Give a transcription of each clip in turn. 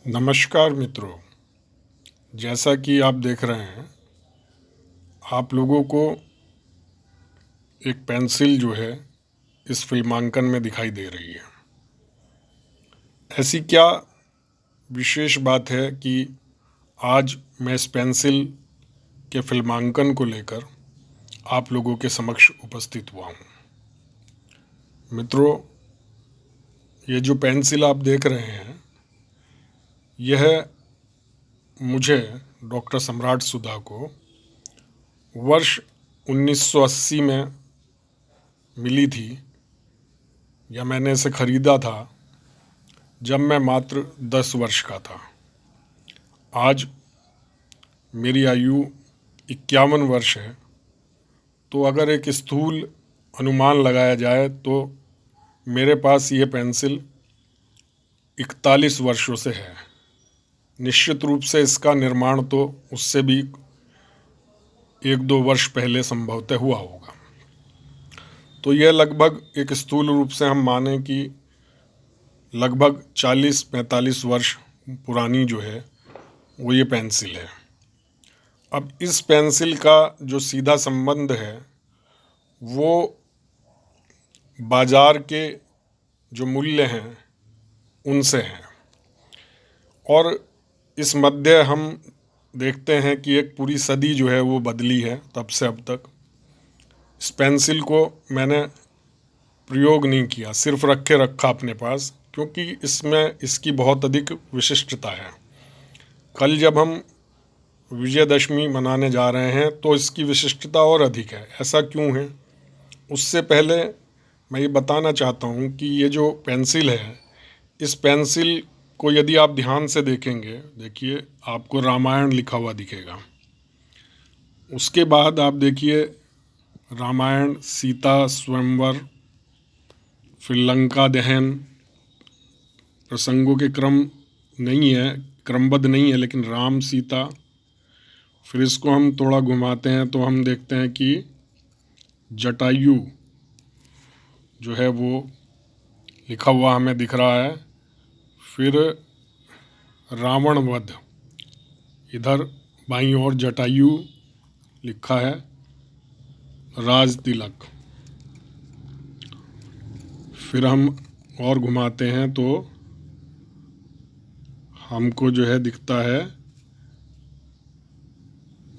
नमस्कार मित्रों, जैसा कि आप देख रहे हैं, आप लोगों को एक पेंसिल जो है इस फिल्मांकन में दिखाई दे रही है। ऐसी क्या विशेष बात है कि आज मैं इस पेंसिल के फिल्मांकन को लेकर आप लोगों के समक्ष उपस्थित हुआ हूँ। मित्रों, ये जो पेंसिल आप देख रहे हैं, यह मुझे डॉक्टर सम्राट सुधा को वर्ष 1980 में मिली थी, या मैंने इसे ख़रीदा था जब मैं मात्र 10 वर्ष का था। आज मेरी आयु 51 वर्ष है, तो अगर एक स्थूल अनुमान लगाया जाए तो मेरे पास ये पेंसिल 41 वर्षों से है। निश्चित रूप से इसका निर्माण तो उससे भी 1-2 वर्ष पहले संभवतः हुआ होगा। तो यह लगभग एक स्थूल रूप से हम माने कि लगभग 40-45 वर्ष पुरानी जो है वो ये पेंसिल है। अब इस पेंसिल का जो सीधा संबंध है वो बाज़ार के जो मूल्य हैं उनसे हैं, और इस मध्य हम देखते हैं कि एक पूरी सदी जो है वो बदली है तब से अब तक। इस पेंसिल को मैंने प्रयोग नहीं किया, सिर्फ रखा अपने पास, क्योंकि इसमें इसकी बहुत अधिक विशिष्टता है। कल जब हम विजयदशमी मनाने जा रहे हैं तो इसकी विशिष्टता और अधिक है। ऐसा क्यों है? उससे पहले मैं ये बताना चाहता हूँ कि ये जो पेंसिल है, इस पेंसिल को यदि आप ध्यान से देखेंगे, देखिए आपको रामायण लिखा हुआ दिखेगा। उसके बाद आप देखिए रामायण, सीता स्वयंवर, फिर लंका दहन, प्रसंगों के क्रम नहीं है, क्रमबद्ध नहीं है, लेकिन राम सीता। फिर इसको हम थोड़ा घुमाते हैं तो हम देखते हैं कि जटायु जो है वो लिखा हुआ हमें दिख रहा है। फिर रावण वध, इधर बाईं ओर जटायु लिखा है, राज तिलक। फिर हम और घुमाते हैं तो हमको जो है दिखता है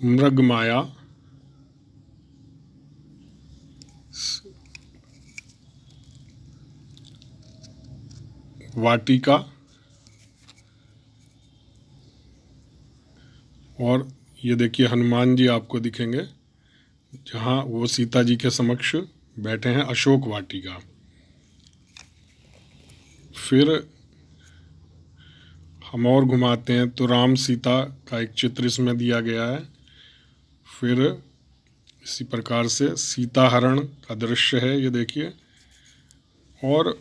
मृग माया, वाटिका, और ये देखिए हनुमान जी आपको दिखेंगे जहाँ वो सीता जी के समक्ष बैठे हैं, अशोक वाटिका। फिर हम और घुमाते हैं तो राम सीता का एक चित्र इसमें दिया गया है। फिर इसी प्रकार से सीता हरण का दृश्य है, ये देखिए। और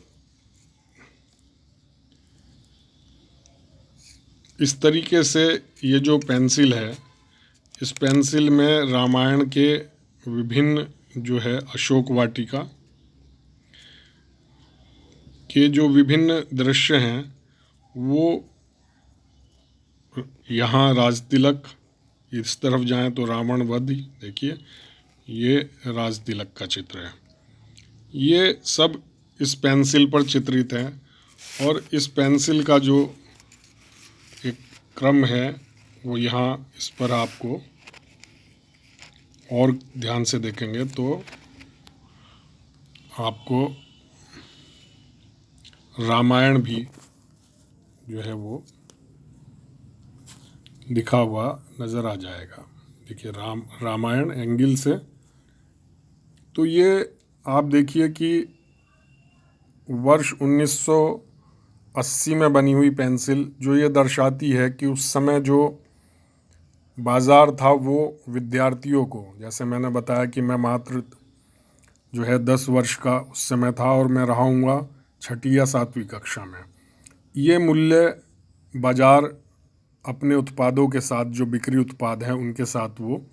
इस तरीके से ये जो पेंसिल है, इस पेंसिल में रामायण के विभिन्न जो है अशोक वाटिका के जो विभिन्न दृश्य हैं वो यहाँ राज तिलक, इस तरफ जाएं तो रावण वध, देखिए ये राज तिलक का चित्र है। ये सब इस पेंसिल पर चित्रित है, और इस पेंसिल का जो एक क्रम है वो यहाँ इस पर आपको और ध्यान से देखेंगे तो आपको रामायण भी जो है वो दिखा हुआ नज़र आ जाएगा। देखिए रामायण एंगल से। तो ये आप देखिए कि वर्ष 1980 में बनी हुई पेंसिल जो ये दर्शाती है कि उस समय जो बाज़ार था वो विद्यार्थियों को, जैसे मैंने बताया कि मैं मात्र जो है 10 वर्ष का उस समय था और मैं रहा 6ठी या 7वीं कक्षा में, ये मूल्य बाज़ार अपने उत्पादों के साथ, जो बिक्री उत्पाद हैं उनके साथ वो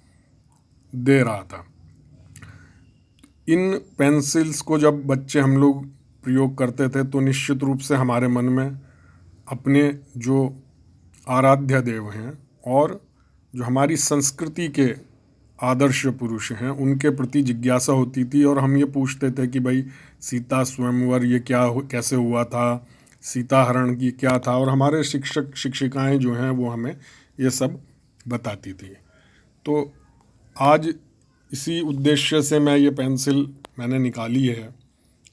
दे रहा था। इन पेंसिल्स को जब बच्चे हम लोग प्रयोग करते थे तो निश्चित रूप से हमारे मन में अपने जो आराध्य देव हैं और जो हमारी संस्कृति के आदर्श पुरुष हैं उनके प्रति जिज्ञासा होती थी। और हम ये पूछते थे कि भाई सीता स्वयंवर ये कैसे हुआ था, सीता हरण की क्या था, और हमारे शिक्षक शिक्षिकाएं जो हैं वो हमें ये सब बताती थी। तो आज इसी उद्देश्य से मैं ये पेंसिल मैंने निकाली है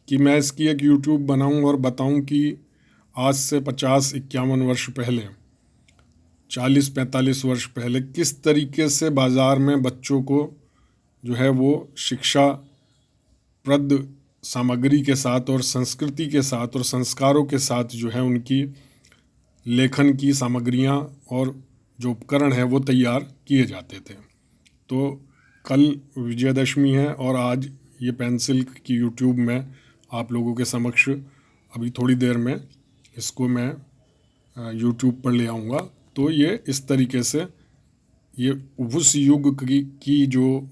कि मैं इसकी एक यूट्यूब बनाऊं और बताऊं कि आज से 50-51 वर्ष पहले, 40-45 वर्ष पहले किस तरीके से बाज़ार में बच्चों को जो है वो शिक्षाप्रद सामग्री के साथ और संस्कृति के साथ और संस्कारों के साथ जो है उनकी लेखन की सामग्रियां और जो उपकरण है वो तैयार किए जाते थे। तो कल विजयदशमी है और आज ये पेंसिल की यूट्यूब में आप लोगों के समक्ष अभी थोड़ी देर में इसको मैं यूट्यूब पर ले आऊँगा। तो ये इस तरीके से ये उस युग की जो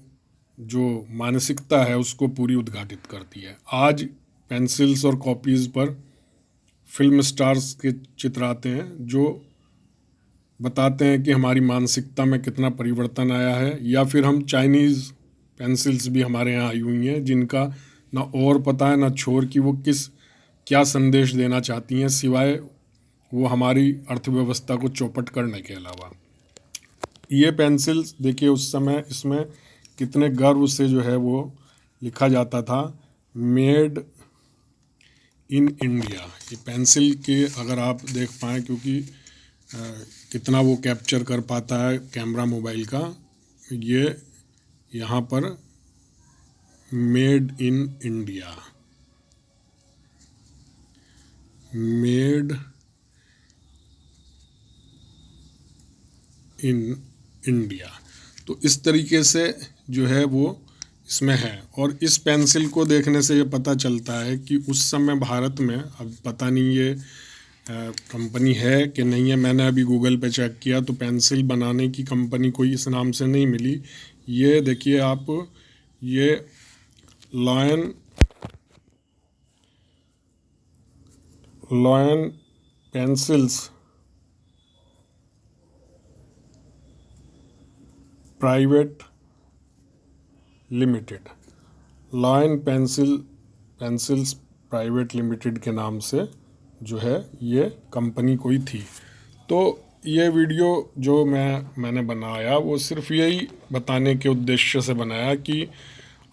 मानसिकता है उसको पूरी उद्घाटित करती है। आज पेंसिल्स और कॉपीज़ पर फिल्म स्टार्स के चित्र आते हैं जो बताते हैं कि हमारी मानसिकता में कितना परिवर्तन आया है, या फिर हम चाइनीज़ पेंसिल्स भी हमारे यहाँ आई हुई हैं जिनका ना और पता है ना छोर कि वो क्या संदेश देना चाहती हैं, सिवाय वो हमारी अर्थव्यवस्था को चौपट करने के अलावा। ये पेंसिल्स देखिए उस समय इसमें कितने गर्व से जो है वो लिखा जाता था, मेड इन इंडिया। ये पेंसिल के अगर आप देख पाएँ, क्योंकि कितना वो कैप्चर कर पाता है कैमरा मोबाइल का, ये यहाँ पर made in India, made in India. तो इस तरीके से जो है वो इसमें है। और इस पेंसिल को देखने से ये पता चलता है कि उस समय भारत में, अब पता नहीं ये कंपनी है कि नहीं है, मैंने अभी गूगल पे चेक किया तो पेंसिल बनाने की कंपनी कोई इस नाम से नहीं मिली। ये देखिए आप, ये lion pencils private limited, lion pencils private limited के नाम से जो है ये कंपनी कोई थी। तो ये वीडियो जो मैंने बनाया वो सिर्फ यही बताने के उद्देश्य से बनाया कि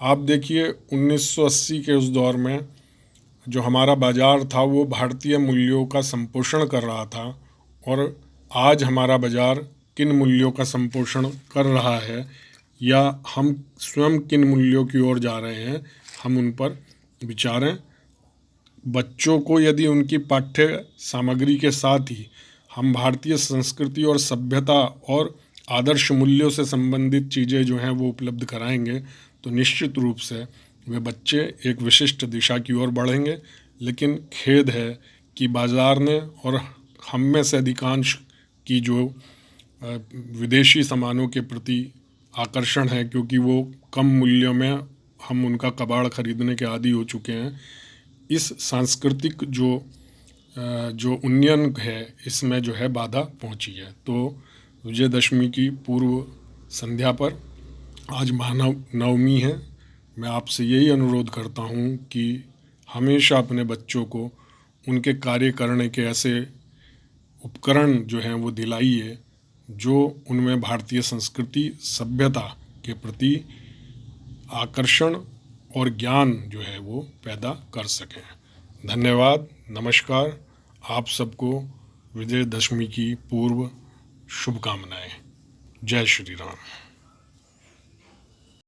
आप देखिए 1980 के उस दौर में जो हमारा बाज़ार था वो भारतीय मूल्यों का संपोषण कर रहा था, और आज हमारा बाज़ार किन मूल्यों का संपोषण कर रहा है या हम स्वयं किन मूल्यों की ओर जा रहे हैं, हम उन पर विचारें। बच्चों को यदि उनकी पाठ्य सामग्री के साथ ही हम भारतीय संस्कृति और सभ्यता और आदर्श मूल्यों से संबंधित चीज़ें जो हैं वो उपलब्ध कराएंगे तो निश्चित रूप से वे बच्चे एक विशिष्ट दिशा की ओर बढ़ेंगे। लेकिन खेद है कि बाज़ार ने और हम में से अधिकांश की जो विदेशी सामानों के प्रति आकर्षण है, क्योंकि वो कम मूल्यों में हम उनका कबाड़ खरीदने के आदी हो चुके हैं, इस सांस्कृतिक जो उन्नयन है इसमें जो है बाधा पहुंची है। तो विजयदशमी की पूर्व संध्या पर आज महानवमी है। मैं आपसे यही अनुरोध करता हूं कि हमेशा अपने बच्चों को उनके कार्य करने के ऐसे उपकरण जो हैं वो दिलाइए जो उनमें भारतीय संस्कृति सभ्यता के प्रति आकर्षण और ज्ञान जो है वो पैदा कर सकें। धन्यवाद, नमस्कार। आप सबको विजयदशमी की पूर्व शुभकामनाएं। जय श्री राम।